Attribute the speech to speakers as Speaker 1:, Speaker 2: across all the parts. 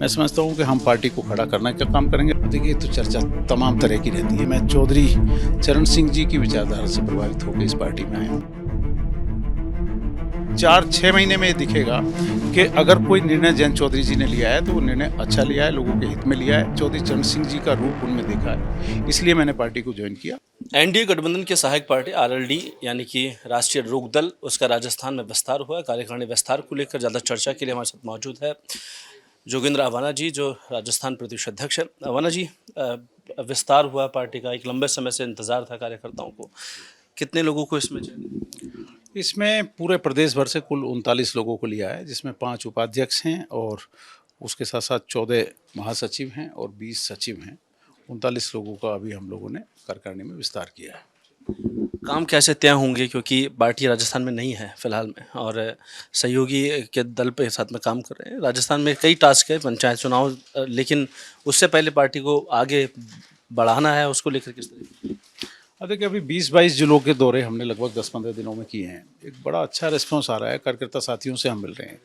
Speaker 1: मैं समझता हूँ कि हम पार्टी को खड़ा करने का काम करेंगे। देखिए, तो चर्चा तमाम तरह की रहती है। मैं चौधरी चरण सिंह जी की विचारधारा से प्रभावित होकर इस पार्टी में आया हूँ। 4-6 महीने में ये दिखेगा कि अगर कोई निर्णय जयंत चौधरी जी ने लिया है तो वो निर्णय अच्छा लिया है, लोगों के हित में लिया है। चौधरी चरण सिंह जी का रूप उनमें देखा है, इसलिए मैंने पार्टी को ज्वाइन किया।
Speaker 2: एनडीए गठबंधन की सहायक पार्टी आरएलडी यानी कि राष्ट्रीय लोकदल, उसका राजस्थान में विस्तार हुआ है। कार्यकारिणी विस्तार को लेकर ज़्यादा चर्चा के लिए हमारे साथ मौजूद है जोगेंद्र अवाना जी, जो राजस्थान प्रदेश अध्यक्ष है। अवाना जी, विस्तार हुआ पार्टी का, एक लंबे समय से इंतजार था कार्यकर्ताओं को। कितने लोगों को इसमें चाहिए?
Speaker 1: इसमें पूरे प्रदेश भर से कुल 39 लोगों को लिया है, जिसमें 5 उपाध्यक्ष हैं और उसके साथ साथ 14 महासचिव हैं और 20 सचिव हैं। 39 लोगों का अभी हम लोगों ने कार्यकारिणी में विस्तार किया है।
Speaker 2: काम कैसे तय होंगे, क्योंकि पार्टी राजस्थान में नहीं है फिलहाल में, और सहयोगी के दल पे साथ में काम कर रहे हैं। राजस्थान में कई टास्क है, पंचायत चुनाव, लेकिन उससे पहले पार्टी को आगे बढ़ाना है। उसको लेकर किस तरह?
Speaker 1: देखिए, अभी 20-22 जिलों के दौरे हमने लगभग 10-15 दिनों में किए हैं। एक बड़ा अच्छा रिस्पॉन्स आ रहा है, कार्यकर्ता साथियों से हम मिल रहे हैं।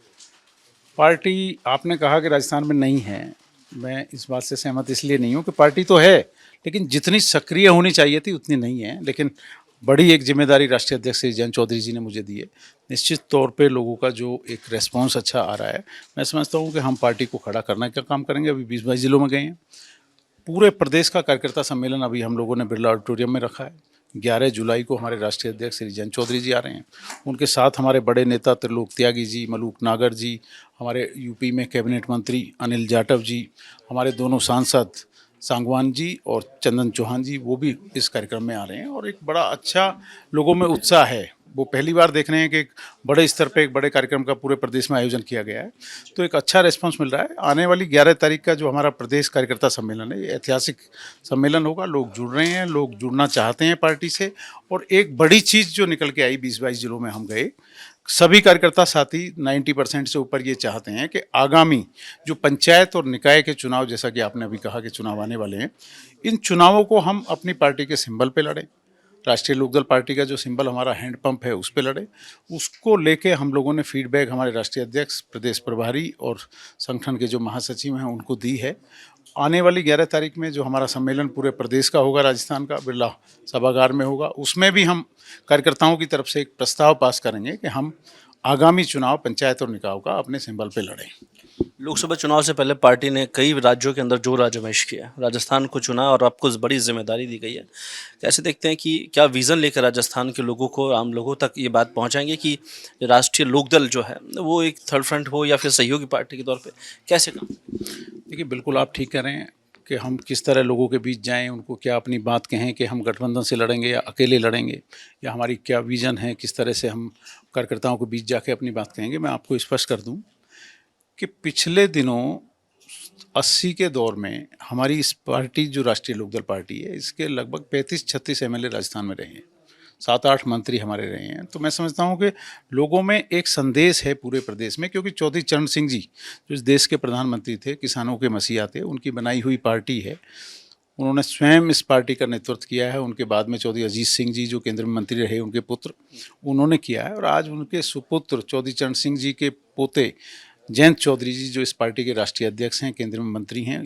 Speaker 1: पार्टी, आपने कहा कि राजस्थान में नहीं है, मैं इस बात से सहमत इसलिए नहीं हूँ कि पार्टी तो है, लेकिन जितनी सक्रिय होनी चाहिए थी उतनी नहीं है। लेकिन बड़ी एक जिम्मेदारी राष्ट्रीय अध्यक्ष श्री जयंत चौधरी जी ने मुझे दी है। निश्चित तौर पे लोगों का जो एक रेस्पॉन्स अच्छा आ रहा है, मैं समझता हूँ कि हम पार्टी को खड़ा करने का काम करेंगे। अभी 20-22 जिलों में गए हैं। पूरे प्रदेश का कार्यकर्ता सम्मेलन अभी हम लोगों ने बिरला ऑडिटोरियम में रखा है। 11 जुलाई को हमारे राष्ट्रीय अध्यक्ष श्री जयंत चौधरी जी आ रहे हैं। उनके साथ हमारे बड़े नेता त्रिलोक त्यागी जी, मलूक नागर जी, हमारे यूपी में कैबिनेट मंत्री अनिल जाटव जी, हमारे दोनों सांसद सांगवान जी और चंदन चौहान जी, वो भी इस कार्यक्रम में आ रहे हैं। और एक बड़ा अच्छा लोगों में उत्साह है। वो पहली बार देख रहे हैं कि एक बड़े स्तर पे एक बड़े कार्यक्रम का पूरे प्रदेश में आयोजन किया गया है, तो एक अच्छा रिस्पांस मिल रहा है। आने वाली 11 तारीख का जो हमारा प्रदेश कार्यकर्ता सम्मेलन है, ये ऐतिहासिक सम्मेलन होगा। लोग जुड़ रहे हैं, लोग जुड़ना चाहते हैं पार्टी से। और एक बड़ी चीज़ जो निकल के आई, 20-22 जिलों में हम गए, सभी कार्यकर्ता साथी 90% से ऊपर ये चाहते हैं कि आगामी जो पंचायत और निकाय के चुनाव, जैसा कि आपने अभी कहा कि चुनाव आने वाले हैं, इन चुनावों को हम अपनी पार्टी के सिंबल पे लड़ें। राष्ट्रीय लोकदल पार्टी का जो सिंबल हमारा हैंड पंप है, उस पे लड़े। उसको लेके हम लोगों ने फीडबैक हमारे राष्ट्रीय अध्यक्ष, प्रदेश प्रभारी और संगठन के जो महासचिव हैं उनको दी है। आने वाली 11 तारीख में जो हमारा सम्मेलन पूरे प्रदेश का होगा, राजस्थान का बिरला सभागार में होगा, उसमें भी हम कार्यकर्ताओं की तरफ से एक प्रस्ताव पास करेंगे कि हम आगामी चुनाव पंचायत और निकाय का अपने सिंबल पे लड़ें।
Speaker 2: लोकसभा चुनाव से पहले पार्टी ने कई राज्यों के अंदर जोर आजमाइश किया, राजस्थान को चुना और आपको बड़ी जिम्मेदारी दी गई है। कैसे देखते हैं कि क्या विज़न लेकर राजस्थान के लोगों को, आम लोगों तक ये बात पहुंचाएंगे कि राष्ट्रीय लोकदल जो है वो एक थर्ड फ्रंट हो या फिर सहयोगी पार्टी के तौर पे कैसे काम?
Speaker 1: देखिए, बिल्कुल आप ठीक कह रहे हैं कि हम किस तरह लोगों के बीच जाएं, उनको क्या अपनी बात कहें कि हम गठबंधन से लड़ेंगे या अकेले लड़ेंगे, या हमारी क्या विज़न है, किस तरह से हम कार्यकर्ताओं के बीच जाके अपनी बात कहेंगे। मैं आपको स्पष्ट कर दूं कि पिछले दिनों 80 के दौर में हमारी इस पार्टी, जो राष्ट्रीय लोकदल पार्टी है, इसके लगभग 35-36 एमएलए राजस्थान में रहे हैं, 7-8 मंत्री हमारे रहे हैं। तो मैं समझता हूँ कि लोगों में एक संदेश है पूरे प्रदेश में, क्योंकि चौधरी चरण सिंह जी जो इस देश के प्रधानमंत्री थे, किसानों के मसीहा थे, उनकी बनाई हुई पार्टी है। उन्होंने स्वयं इस पार्टी का नेतृत्व किया है। उनके बाद में चौधरी अजीत सिंह जी जो केंद्र में मंत्री रहे, उनके पुत्र, उन्होंने किया है। और आज उनके सुपुत्र चौधरी चरण सिंह जी के पोते जयंत चौधरी जी जो इस पार्टी के राष्ट्रीय अध्यक्ष हैं, केंद्र में मंत्री हैं,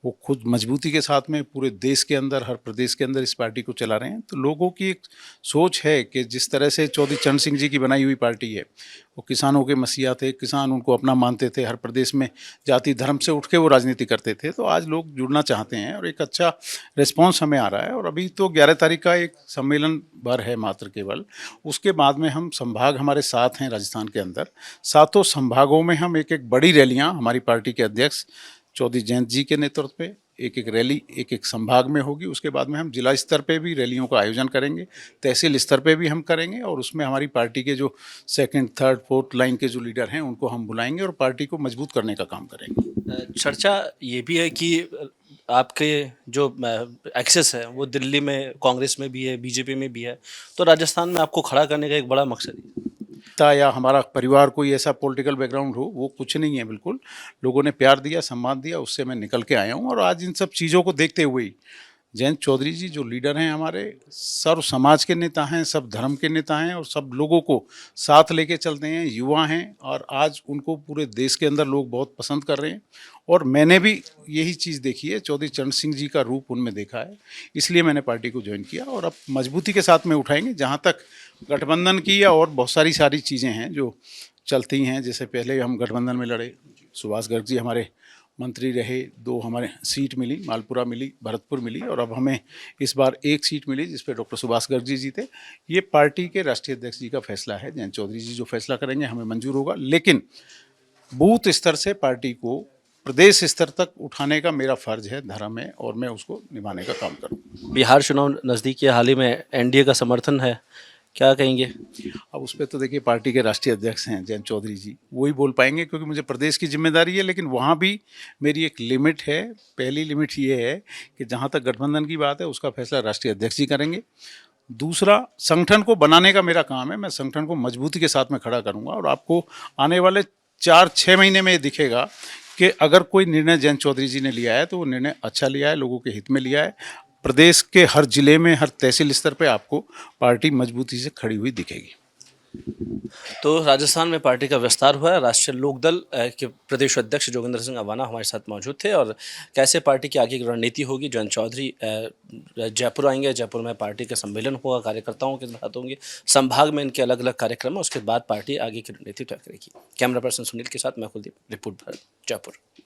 Speaker 1: वो खुद मजबूती के साथ में पूरे देश के अंदर, हर प्रदेश के अंदर इस पार्टी को चला रहे हैं। तो लोगों की एक सोच है कि जिस तरह से चौधरी चरण सिंह जी की बनाई हुई पार्टी है, वो किसानों के मसीहा थे, किसान उनको अपना मानते थे, हर प्रदेश में जाति धर्म से उठ के वो राजनीति करते थे। तो आज लोग जुड़ना चाहते हैं और एक अच्छा रिस्पॉन्स हमें आ रहा है। और अभी तो 11 तारीख का एक सम्मेलन भर है मात्र केवल, उसके बाद में हम संभाग हमारे 7 हैं राजस्थान के अंदर, सातों संभागों में हम एक एक बड़ी रैलियाँ, हमारी पार्टी के अध्यक्ष चौधरी जयंत जी के नेतृत्व पे एक एक रैली एक एक संभाग में होगी। उसके बाद में हम जिला स्तर पे भी रैलियों का आयोजन करेंगे, तहसील स्तर पे भी हम करेंगे, और उसमें हमारी पार्टी के जो सेकंड, थर्ड, फोर्थ लाइन के जो लीडर हैं उनको हम बुलाएंगे और पार्टी को मजबूत करने का काम करेंगे।
Speaker 2: चर्चा ये भी है कि आपके जो एक्सेस है वो दिल्ली में कांग्रेस में भी है, बीजेपी में भी है, तो राजस्थान में आपको खड़ा करने का एक बड़ा मकसद है।
Speaker 1: या हमारा परिवार कोई ऐसा पॉलिटिकल बैकग्राउंड हो, वो कुछ नहीं है। बिल्कुल लोगों ने प्यार दिया, सम्मान दिया, उससे मैं निकल के आया हूँ। और आज इन सब चीज़ों को देखते हुए ही जयंत चौधरी जी जो लीडर हैं हमारे, सर्व समाज के नेता हैं, सब धर्म के नेता हैं और सब लोगों को साथ लेके चलते हैं, युवा हैं, और आज उनको पूरे देश के अंदर लोग बहुत पसंद कर रहे हैं। और मैंने भी यही चीज़ देखी है, चौधरी चरण सिंह जी का रूप उनमें देखा है, इसलिए मैंने पार्टी को ज्वाइन किया और अब मजबूती के साथ में उठाएंगे। जहाँ तक गठबंधन की या और बहुत सारी चीज़ें हैं जो चलती हैं, जैसे पहले हम गठबंधन में लड़े, सुभाष गर्ग जी हमारे मंत्री रहे, 2 हमारे सीट मिली, मालपुरा मिली, भरतपुर मिली और अब हमें इस बार 1 सीट मिली जिस पे डॉक्टर सुभाष गर्ग जी जीते। ये पार्टी के राष्ट्रीय अध्यक्ष जी का फैसला है, जयंत चौधरी जी जो फैसला करेंगे हमें मंजूर होगा, लेकिन बूथ स्तर से पार्टी को प्रदेश स्तर तक उठाने का मेरा फर्ज है, धर्म है और मैं उसको निभाने का काम करूँ।
Speaker 2: बिहार चुनाव नज़दीक है, हाल ही में एनडीए का समर्थन है, क्या कहेंगे?
Speaker 1: अब उस पर तो देखिए पार्टी के राष्ट्रीय अध्यक्ष हैं जयंत चौधरी जी, वो ही बोल पाएंगे क्योंकि मुझे प्रदेश की जिम्मेदारी है, लेकिन वहाँ भी मेरी एक लिमिट है। पहली लिमिट ये है कि जहाँ तक गठबंधन की बात है उसका फैसला राष्ट्रीय अध्यक्ष जी करेंगे। दूसरा, संगठन को बनाने का मेरा काम है, मैं संगठन को मजबूती के साथ में खड़ा करूँगा और आपको आने वाले 4-6 महीने में ये दिखेगा कि अगर कोई निर्णय जयंत चौधरी जी ने लिया है तो वो निर्णय अच्छा लिया है, लोगों के हित में लिया है। प्रदेश के हर जिले में, हर तहसील स्तर पे आपको पार्टी मजबूती से खड़ी हुई दिखेगी।
Speaker 2: तो राजस्थान में पार्टी का विस्तार हुआ है। राष्ट्रीय लोकदल के प्रदेश अध्यक्ष जोगेंद्र सिंह अवाना हमारे साथ मौजूद थे और कैसे पार्टी की आगे की रणनीति होगी। जयंत चौधरी जयपुर आएंगे, जयपुर में पार्टी का सम्मेलन होगा, कार्यकर्ताओं के साथ होंगे, संभाग में इनके अलग अलग कार्यक्रम है, उसके बाद पार्टी आगे की रणनीति तय करेगी। कैमरा पर्सन सुनील के साथ मैं कुलदीप, रिपोर्ट भारत, जयपुर।